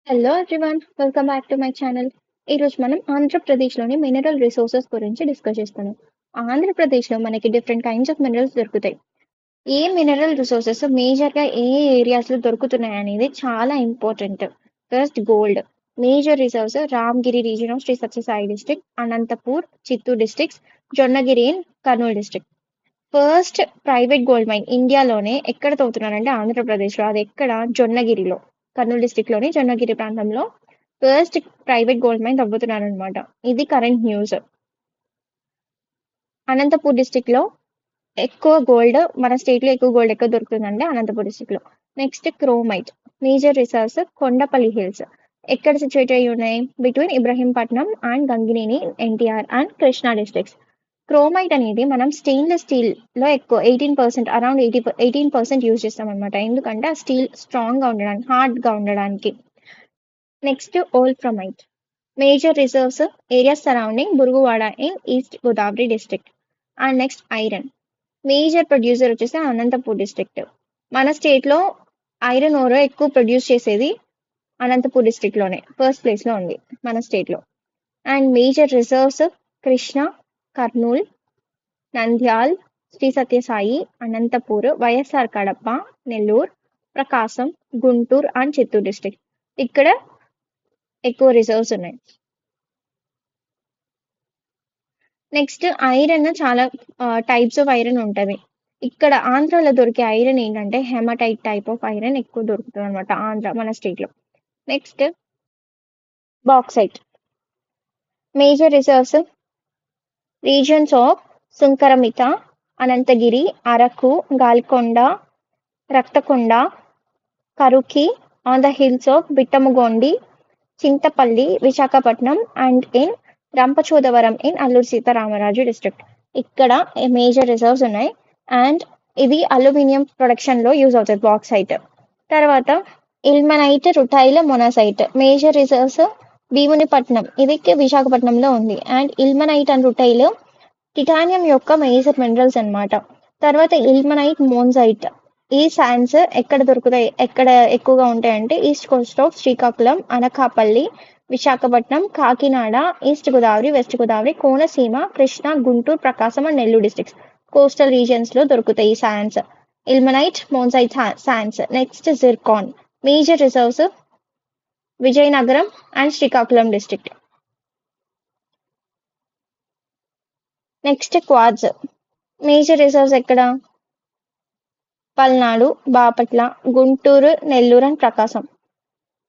Hello everyone, welcome back to my channel. ఈరోజు మనం ఆంధ్రప్రదేశ్లోని మినరల్ రిసోర్సెస్ గురించి డిస్కస్ చేస్తాను. ఆంధ్రప్రదేశ్లో మనకి డిఫరెంట్ కైండ్స్ ఆఫ్ మినరల్స్ దొరుకుతాయి. ఏ మినరల్ రిసోర్సెస్ మేజర్గా ఏ ఏరియాస్లో దొరుకుతున్నాయి అనేది చాలా important. First gold. Major reserves Ramgiri region of Sri Sathya Sai district, Anantapur, Chittoor districts, Jonnagiri in Kurnool district. First private gold mine ఇండియాలోనే ఎక్కడ తవ్వుతున్నారంటే ఆంధ్రప్రదేశ్లో. అది ఎక్కడ? జొన్నగిరిలో, కర్నూలు డిస్ట్రిక్ట్లోని జొన్నగిరి ప్రాంతంలో ఫస్ట్ ప్రైవేట్ గోల్డ్ మైన్ తవ్వుతున్నారనమాట. ఇది కరెంట్ న్యూస్. అనంతపూర్ డిస్ట్రిక్ట్లో ఎక్కువ గోల్డ్, మన స్టేట్లో ఎక్కువ గోల్డ్ ఎక్కడ దొరుకుతుందంటే అనంతపూర్ డిస్ట్రిక్ట్లో. Next chromite. Major reserves Kondapalli hills. ఎక్కడ సిచ్యువేట్ అయ్యి ఉన్నాయి? Between Ibrahimpatnam and Gangineni, NTR and Krishna districts. Chromite అనేది మనం స్టెయిన్లెస్ స్టీల్లో ఎక్కువ 18%, అరౌండ్ 18% యూజ్ చేస్తాం అనమాట. ఎందుకంటే ఆ స్టీల్ స్ట్రాంగ్గా ఉండడానికి, హార్డ్గా ఉండడానికి. Next wolframite. Major reserves areas surrounding Burugavada in East Godavari district. And next iron. Major producer వచ్చేసి అనంతపూర్ డిస్ట్రిక్ట్. మన స్టేట్లో ఐరన్ ఓర్ ఎక్కువ ప్రొడ్యూస్ చేసేది అనంతపూర్ డిస్ట్రిక్ట్లోనే, ఫస్ట్ ప్లేస్లో ఉంది మన స్టేట్లో. And major reserves Krishna, Kurnool, Nandyal, Sri Sathya Sai, Anantapur, YSR Kadapa, Nellore, Prakasam, Guntur and Chittoor district. ఇక్కడ ఎక్కువ రిజర్వ్స్ ఉన్నాయి. నెక్స్ట్ ఐరన్, చాలా టైప్స్ ఆఫ్ ఐరన్ ఉంటుంది. ఇక్కడ ఆంధ్రాలో దొరికే ఐరన్ ఏంటంటే హెమటైట్ టైప్ ఆఫ్ ఐరన్ ఎక్కువ దొరుకుతుంది అనమాట ఆంధ్ర, మన స్టేట్లో. Next bauxite. Major reserves regions of Sunkarimetta, Ananthagiri, Araku, Galikonda, Rakthakonda, కరుకి on the hills of Bittamugondi, Chintapalli, Visakhapatnam and in Rampachodavaram in Alluri Sitaramaraju district. ఇక్కడ మేజర్ రిజర్వ్స్ ఉన్నాయి. అండ్ ఇది అల్యూమినియం ప్రొడక్షన్లో యూజ్ అవుతుంది బాక్సైట్. తర్వాత ilmenite, rutile, monazite. Major reserves Bheemunipatnam, ఇది విశాఖపట్నంలో ఉంది. And ilmenite and rutile titanium యొక్క మేజర్ మినరల్స్ అన్నమాట. తర్వాత ఇల్మనైట్, మోన్జైట్. ఈ శాండ్స్ ఎక్కడ దొరుకుతాయి, ఎక్కడ ఎక్కువగా ఉంటాయంటే east coast of Srikakulam, Anakapalli, Visakhapatnam, Kakinada, East Godavari, West Godavari, Konaseema, Krishna, Guntur, Prakasam and Nellore districts. Coastal రీజియన్స్లో దొరుకుతాయి ఈ sands, ilmenite, monazite sands. Next zircon. Major reserves Vizianagaram and Srikakulam district. Next quartz. Major reserves ఎక్కడ? పల్నాడు, బాపట్ల, గుంటూరు, నెల్లూరు అండ్ ప్రకాశం.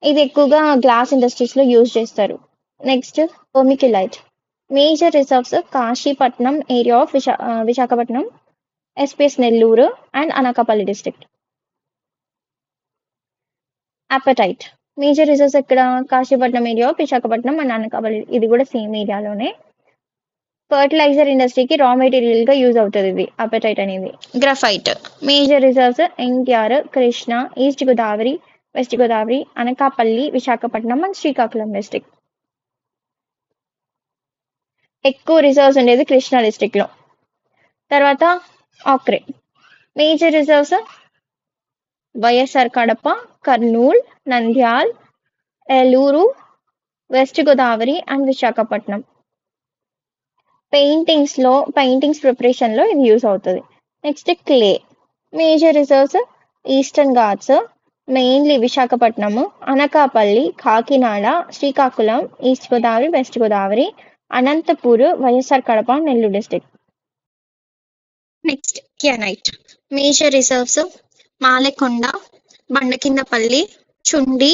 ఇది ఎక్కువగా గ్లాస్ ఇండస్ట్రీస్లో యూజ్ చేస్తారు. Next vermiculite. Major reserves Kasipatnam area of Visakhapatnam, SPS Nellore and Anakapalli district. Apatite. Major reserves ఎక్కడ? Kashipatnam area of Visakhapatnam and Anakapalli, ఇది కూడా same ఏరియాలోనే. Fertiliser ఇండస్ట్రీకి రా మెటీరియల్గా యూజ్ అవుతుంది ఇది అపెటైట్ అనేది. Graphite. Major reserves NTR, Krishna, East Godavari, West Godavari, Anakapalli, Visakhapatnam and Srikakulam district. ఎక్కువ రిజర్వ్స్ ఉండేది కృష్ణా డిస్ట్రిక్ట్లో. తర్వాత ochre. Major reserves YSR Kadapa, Kurnool, Nandyal, Eluru, West Godavari and Visakhapatnam. Paintings ప్రిపరేషన్లో ఇది యూజ్ అవుతుంది. Next clay. Major reserves Eastern Ghats, mainly Visakhapatnam, Anakapalli, Kakinada, Srikakulam, East Godavari, West Godavari, Anantapur, YSR Kadapa, Nellore district. Next granite. Major reserves Malakonda, Bandakindapalli, Chundi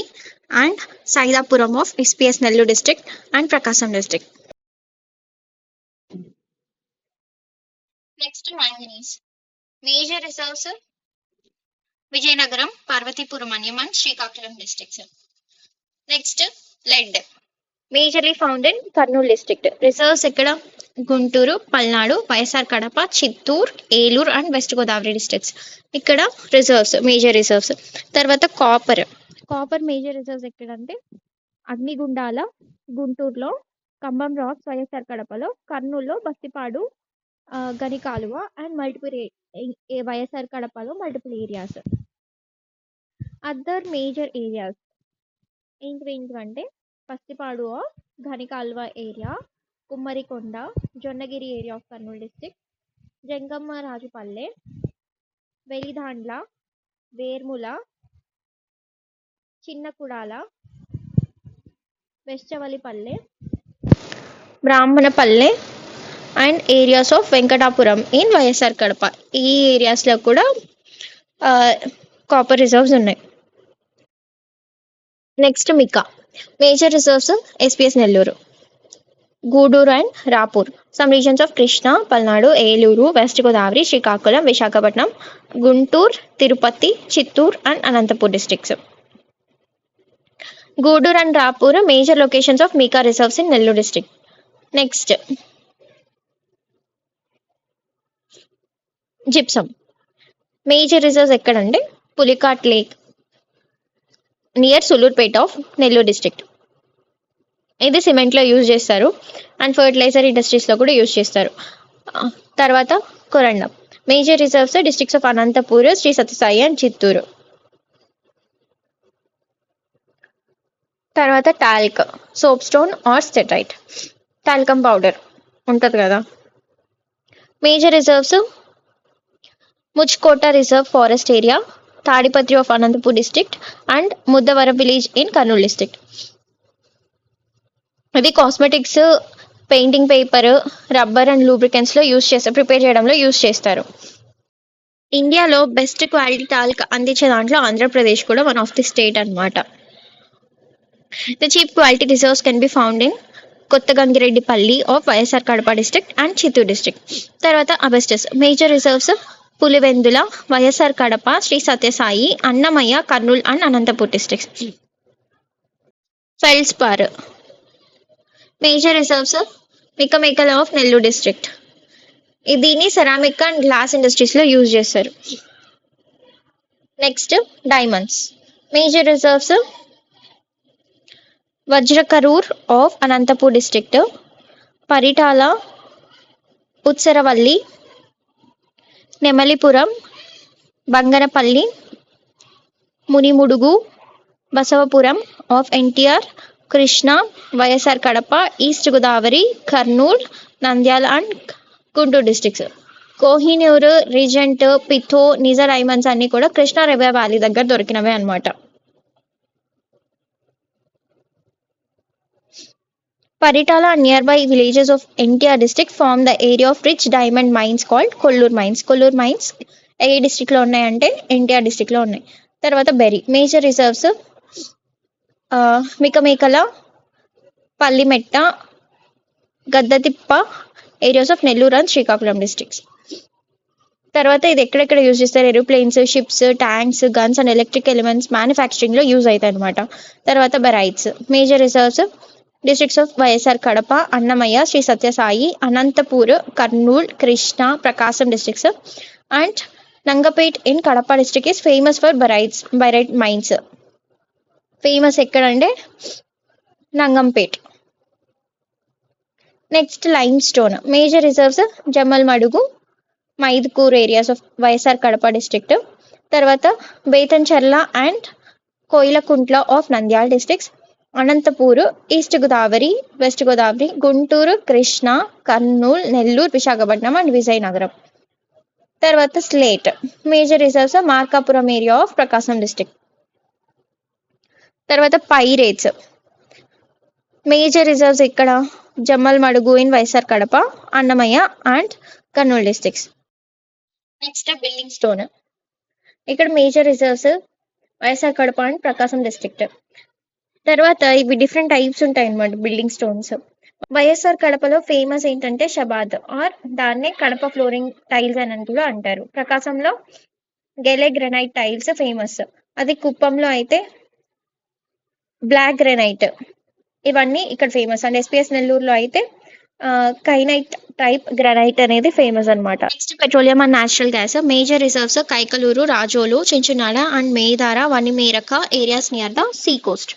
and Saidapuram of SPS Nellore district and Prakasam district. Next manganese. Major reserves Vizianagaram, Parvathipuram and Srikakulam districts. Next lead. Majorly found in Kurnool district. Reserves ఎక్కడ? Guntur, Palnadu, YSR Kadapa, Chittoor, Eluru and West Godavari districts. ఇక్కడ reserves, major reserves. తర్వాత copper. Copper major reserves ఎక్కడంటే అగ్నిగుండాల, గుంటూరులో, Cumbum rocks, YSR కడపలో, కర్నూలులో Bastipadu, Ganikaluva and multiple YSR కడపలో multiple areas. Other major areas ఏంటివి అంటే Pattipadu of Ganikalva area, కుమ్మరికొండ, Jonnagiri area of Kurnool district, Jangamma Rajupalle, Velidandla, Vermula, Chinna Kudala, Veschavalipalle, Brahmanapalle and areas of Venkatapuram in YSR Kadapa. ఈ ఏరియాస్లో కూడా కాపర్ రిజర్వ్స్ ఉన్నాయి. Next mica major reserves SPS Nellore, Gudur and Rapur. Some regions of Krishna, Palnadu, Eluru, West Godavari, Srikakulam, Visakhapatnam, Guntur, Tirupati, Chittoor and Anantapur districts. Gudur and Rapur major locations of mica reserves in Nellore district. Next gypsum major reserves ఎక్కడంటే Pulicat lake near Sullurpeta of Nellore district. ఇది సిమెంట్లో use చేస్తారు and fertiliser ఇండస్ట్రీస్లో కూడా use చేస్తారు. తర్వాత corundum major reserves districts of Anantapur, Sri Sathya Sai and Chittoor. తర్వాత talc soap stone or steatite, talcum powder ఉంటుంది కదా. Major reserves Muchukota reserve forest area, Tadipatri of Anantapur district and Muddavaram village in Kurnool district. ఇది cosmetics, painting paper, rubber and లూబ్రికెంట్స్లో use చేస్తారు, prepare చేయడంలో use చేస్తారు. ఇండియాలో best quality talc అందించే దాంట్లో ఆంధ్రప్రదేశ్ కూడా వన్ ఆఫ్ ది స్టేట్ అనమాట. The cheap quality reserves can be found in Kotha Gangireddipalli of YSR Kadapa district and Chittoor district. తర్వాత asbestos major reserves Pulivendula, YSR Kadapa, Sri Sathya Sai, Annamayya, Kurnool and Anantapur districts. Feldspar major reserves Mikamekala of Nellore district. దీన్ని ceramic and glass ఇండస్ట్రీస్లో use చేస్తారు. Next diamonds major reserves Vajrakarur of Anantapur district, Paritala, Utsaravalli, Nemalipuram, Banganapalli, Munimadugu, Basavapuram of NTR, Krishna, YSR Kadapa, east Godavari, Kurnool, Nandyal and Guntur districts. Kohinoor, Regent, పిథో, నిజా diamonds అన్ని కూడా Krishna river valley దగ్గర దొరికినవే అనమాట. Paritala and nearby villages of NTR district form the area of rich diamond mines called Kollur mines. Kollur mines ఏ డిస్ట్రిక్ట్లో ఉన్నాయంటే ఎన్టీఆర్ డిస్ట్రిక్ట్లో ఉన్నాయి. తర్వాత beryl major reserves Mikamekala, Pallimetta, Gaddatippa areas of Nellore and Srikakulam districts. తర్వాత ఇది ఎక్కడెక్కడ యూజ్ చేస్తారు, aeroplanes, ships, tanks, guns and electric elements మ్యానుఫ్యాక్చరింగ్లో యూజ్ అవుతాయి అనమాట. తర్వాత barytes major reserves districts of YSR Kadapa, Annamayya, Sri Sathya Sai, Anantapur, Kurnool, Krishna, Prakasam districts and Nangapet in Kadapa district is famous for barite mines. Famous ఎక్కడంటే Nangampet. Next limestone major reserves Jammalamadugu, Mydukur areas of YSR Kadapa district. తర్వాత Betamcherla and Koilkuntla of Nandyal districts, Anantapur, East Godavari, West Godavari, Guntur, Krishna, Kurnool, Nellore, Visakhapatnam and Vizianagaram. తర్వాత slate major reserves Markapuram area of Prakasam district. తర్వాత pyrites major reserves ఇక్కడ Jammala Madugu in YSR Kadapa, Annamayya and Kurnool districts. Next building stone ఇక్కడ major reserves YSR Kadapa and Prakasam district. తర్వాత ఇవి different types ఉంటాయి అన్నమాట building stones. YSR కడపలో famous ఏంటంటే షబాద్ ఆర్ దాన్నే కడప ఫ్లోరింగ్ టైల్స్ అని కూడా అంటారు. ప్రకాశంలో గెలే గ్రెనైట్ టైల్స్ ఫేమస్, అది కుప్పంలో అయితే బ్లాక్ గ్రెనైట్, ఇవన్నీ ఇక్కడ ఫేమస్. అండ్ ఎస్పీఎస్ నెల్లూరులో అయితే కైనైట్ టైప్ గ్రానైట్ అనేది ఫేమస్ అనమాట. Next petroleum and natural gas major reserves Kaikaluru, Razole, Chinchinada and Medara, Vanimeraka areas near the sea coast.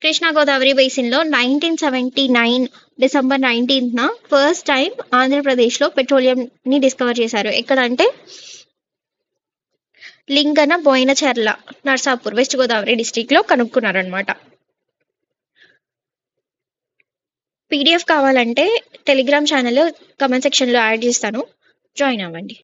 Krishna Godavari బేసిన్లో 1979 డిసెంబర్ 19న ఫస్ట్ టైం ఆంధ్రప్రదేశ్లో పెట్రోలియంని డిస్కవర్ చేశారు. ఎక్కడంటే లింగన, బోయినచెర్ల, నర్సాపూర్, వెస్ట్ గోదావరి డిస్టిక్లో కనుక్కున్నారనమాట. పీడిఎఫ్ కావాలంటే టెలిగ్రామ్ ఛానల్ కామెంట్ సెక్షన్‌లో యాడ్ చేస్తాను. జాయిన్ అవ్వండి.